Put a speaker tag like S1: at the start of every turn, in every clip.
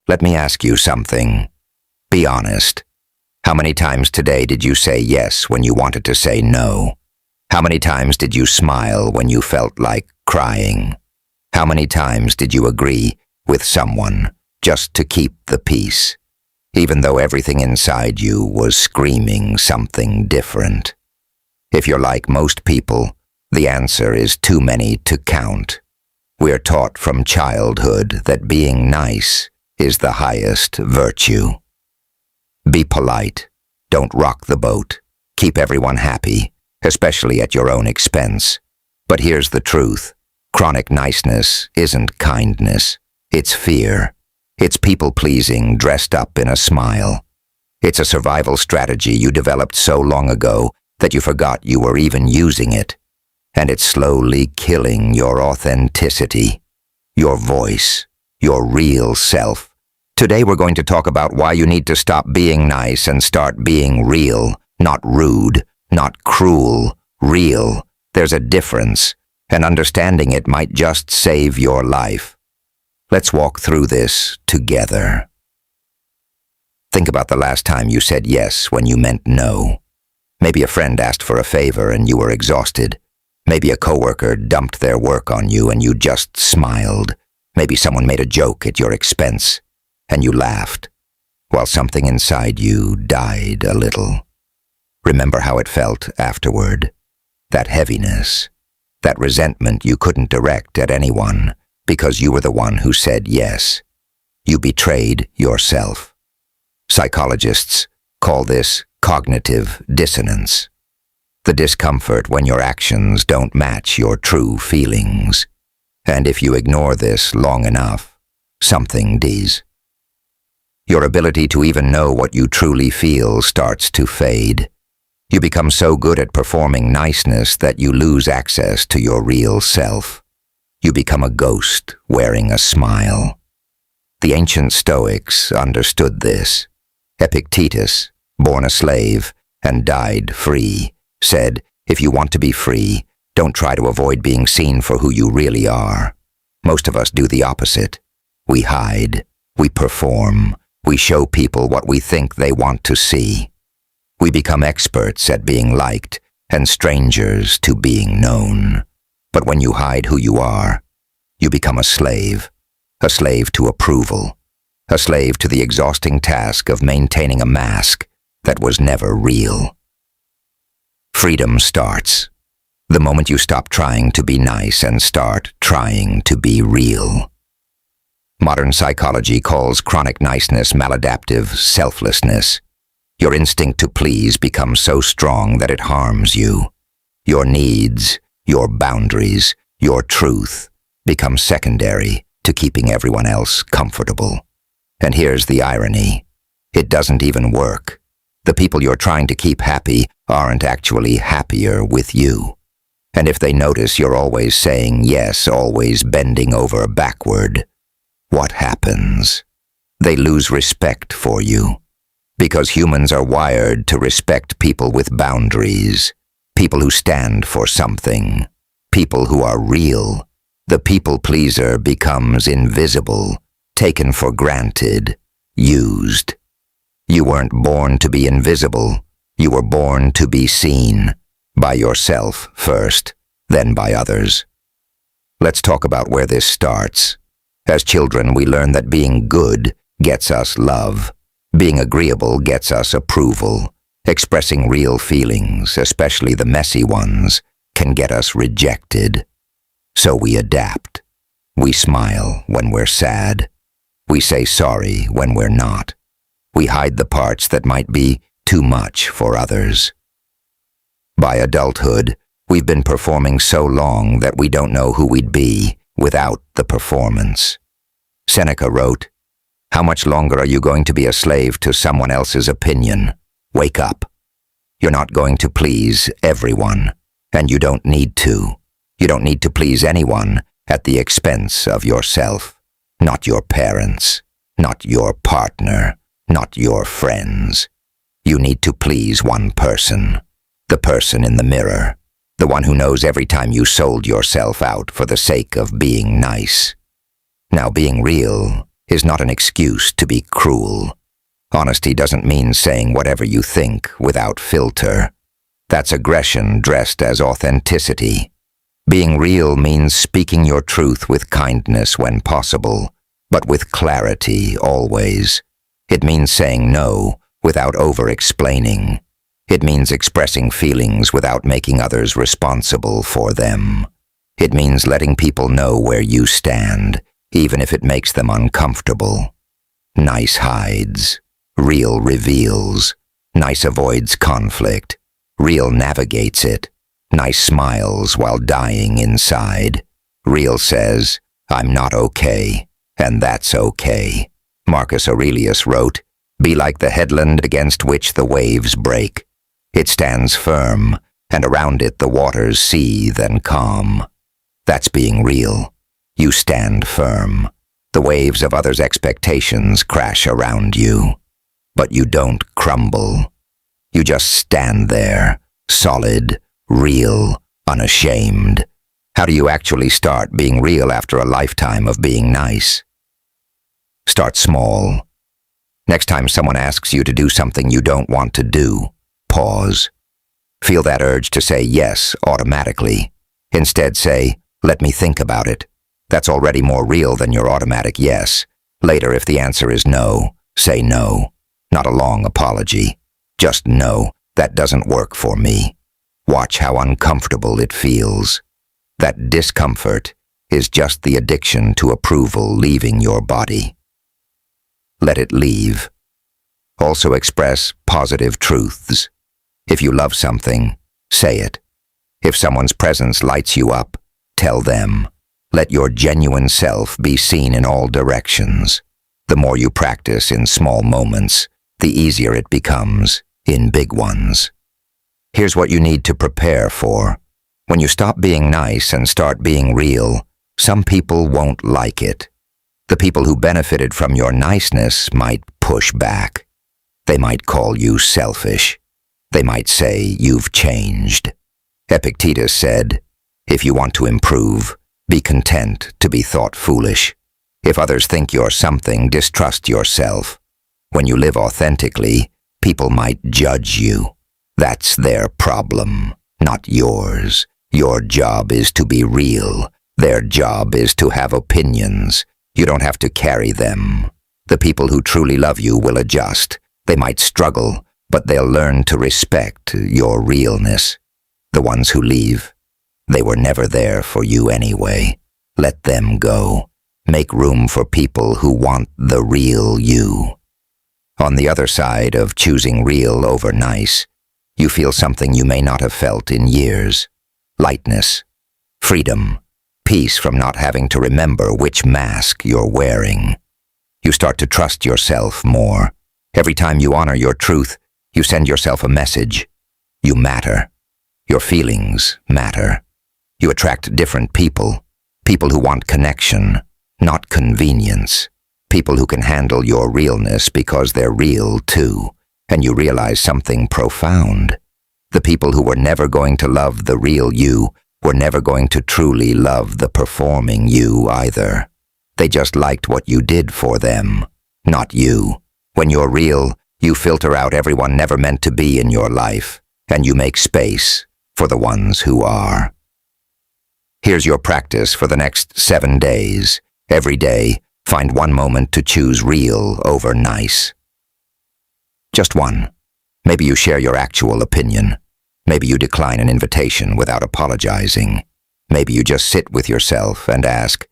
S1: Let me ask you something. Be honest. How many times today did you say yes when you wanted to say no? How many times did you smile when you felt like crying? How many times did you agree with someone just to keep the peace, even though everything inside you was screaming something different? If you're like most people, the answer is too many to count. We're taught from childhood that being nice is the highest virtue. Be polite. Don't rock the boat. Keep everyone happy, especially at your own expense. But here's the truth. Chronic niceness isn't kindness. It's fear. It's people-pleasing dressed up in a smile. It's a survival strategy you developed so long ago that you forgot you were even using it. And it's slowly killing your authenticity, your voice, your real self. Today we're going to talk about why you need to stop being nice and start being real, not rude, not cruel, real. There's a difference, and understanding it might just save your life. Let's walk through this together. Think about the last time you said yes when you meant no. Maybe a friend asked for a favor and you were exhausted. Maybe a coworker dumped their work on you and you just smiled. Maybe someone made a joke at your expense and you laughed, while something inside you died a little. Remember how it felt afterward? That heaviness, that resentment you couldn't direct at anyone because you were the one who said yes. You betrayed yourself. Psychologists call this cognitive dissonance. The discomfort when your actions don't match your true feelings. And if you ignore this long enough, something does. Your ability to even know what you truly feel starts to fade. You become so good at performing niceness that you lose access to your real self. You become a ghost wearing a smile. The ancient Stoics understood this. Epictetus, born a slave and died free, said, if you want to be free, don't try to avoid being seen for who you really are. Most of us do the opposite. We hide, we perform, we show people what we think they want to see. We become experts at being liked and strangers to being known. But when you hide who you are, you become a slave to approval, a slave to the exhausting task of maintaining a mask that was never real. Freedom starts the moment you stop trying to be nice and start trying to be real. Modern psychology calls chronic niceness maladaptive selflessness. Your instinct to please becomes so strong that it harms you. Your needs, your boundaries, your truth become secondary to keeping everyone else comfortable. And here's the irony. It doesn't even work. The people you're trying to keep happy aren't actually happier with you. And if they notice you're always saying yes, always bending over backward, what happens? They lose respect for you. Because humans are wired to respect people with boundaries, people who stand for something, people who are real. The people pleaser becomes invisible, taken for granted, used. You weren't born to be invisible. You were born to be seen, by yourself first, then by others. Let's talk about where this starts. As children, we learn that being good gets us love. Being agreeable gets us approval. Expressing real feelings, especially the messy ones, can get us rejected. So we adapt. We smile when we're sad. We say sorry when we're not. We hide the parts that might be too much for others. By adulthood, we've been performing so long that we don't know who we'd be without the performance. Seneca wrote, "How much longer are you going to be a slave to someone else's opinion? Wake up. You're not going to please everyone, and you don't need to. You don't need to please anyone at the expense of yourself. Not your parents, not your partner, not your friends. You need to please one person, the person in the mirror, the one who knows every time you sold yourself out for the sake of being nice. Now, being real is not an excuse to be cruel. Honesty doesn't mean saying whatever you think without filter. That's aggression dressed as authenticity. Being real means speaking your truth with kindness when possible, but with clarity always. It means saying no without over-explaining. It means expressing feelings without making others responsible for them. It means letting people know where you stand, even if it makes them uncomfortable. Nice hides. Real reveals. Nice avoids conflict. Real navigates it. Nice smiles while dying inside. Real says, "I'm not okay, and that's okay." Marcus Aurelius wrote, "Be like the headland against which the waves break. It stands firm, and around it the waters seethe and calm." That's being real. You stand firm. The waves of others' expectations crash around you. But you don't crumble. You just stand there, solid, real, unashamed. How do you actually start being real after a lifetime of being nice? Start small. Next time someone asks you to do something you don't want to do, pause. Feel that urge to say yes automatically. Instead say, "Let me think about it." That's already more real than your automatic yes. Later, if the answer is no, say no. Not a long apology. Just no, that doesn't work for me. Watch how uncomfortable it feels. That discomfort is just the addiction to approval leaving your body. Let it leave. Also express positive truths. If you love something, say it. If someone's presence lights you up, tell them. Let your genuine self be seen in all directions. The more you practice in small moments, the easier it becomes in big ones. Here's what you need to prepare for. When you stop being nice and start being real, some people won't like it. The people who benefited from your niceness might push back. They might call you selfish. They might say you've changed. Epictetus said, "If you want to improve, be content to be thought foolish. If others think you're something, distrust yourself. When you live authentically, people might judge you. That's their problem, not yours. Your job is to be real. Their job is to have opinions. You don't have to carry them. The people who truly love you will adjust. They might struggle, but they'll learn to respect your realness. The ones who leave, they were never there for you anyway. Let them go. Make room for people who want the real you." On the other side of choosing real over nice, you feel something you may not have felt in years. Lightness, freedom, peace from not having to remember which mask you're wearing. You start to trust yourself more. Every time you honor your truth, you send yourself a message. You matter. Your feelings matter. You attract different people. People who want connection, not convenience. People who can handle your realness because they're real too, and you realize something profound. The people who were never going to love the real you were never going to truly love the performing you either. They just liked what you did for them, not you. When you're real, you filter out everyone never meant to be in your life, and you make space for the ones who are. Here's your practice for the next 7 days. Every day, find one moment to choose real over nice. Just one. Maybe you share your actual opinion. Maybe you decline an invitation without apologizing. Maybe you just sit with yourself and ask,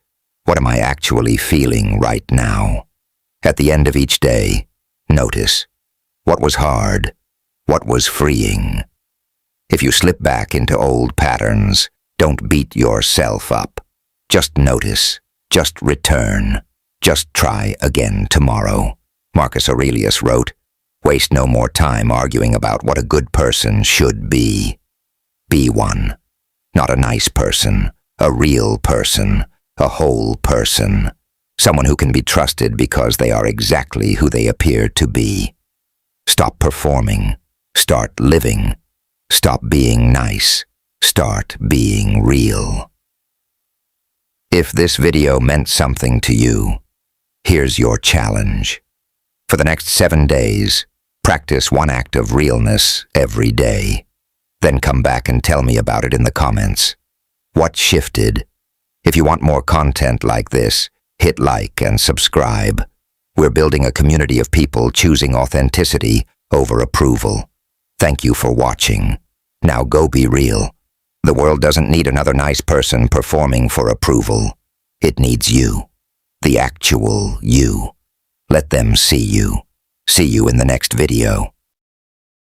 S1: what am I actually feeling right now? At the end of each day, notice what was hard, what was freeing. If you slip back into old patterns, don't beat yourself up. Just notice, just return, just try again tomorrow. Marcus Aurelius wrote, "Waste no more time arguing about what a good person should be. Be one. Not a nice person, a real person, a whole person. Someone who can be trusted because they are exactly who they appear to be. Stop performing. Start living. Stop being nice. Start being real." If this video meant something to you, Here's your challenge. For the next 7 days, practice one act of realness every day. Then come back and tell me about it in the comments. What shifted? If you want more content like this, hit like and subscribe. We're building a community of people choosing authenticity over approval. Thank you for watching. Now go be real. The world doesn't need another nice person performing for approval. It needs you. The actual you. Let them see you. See you in the next video.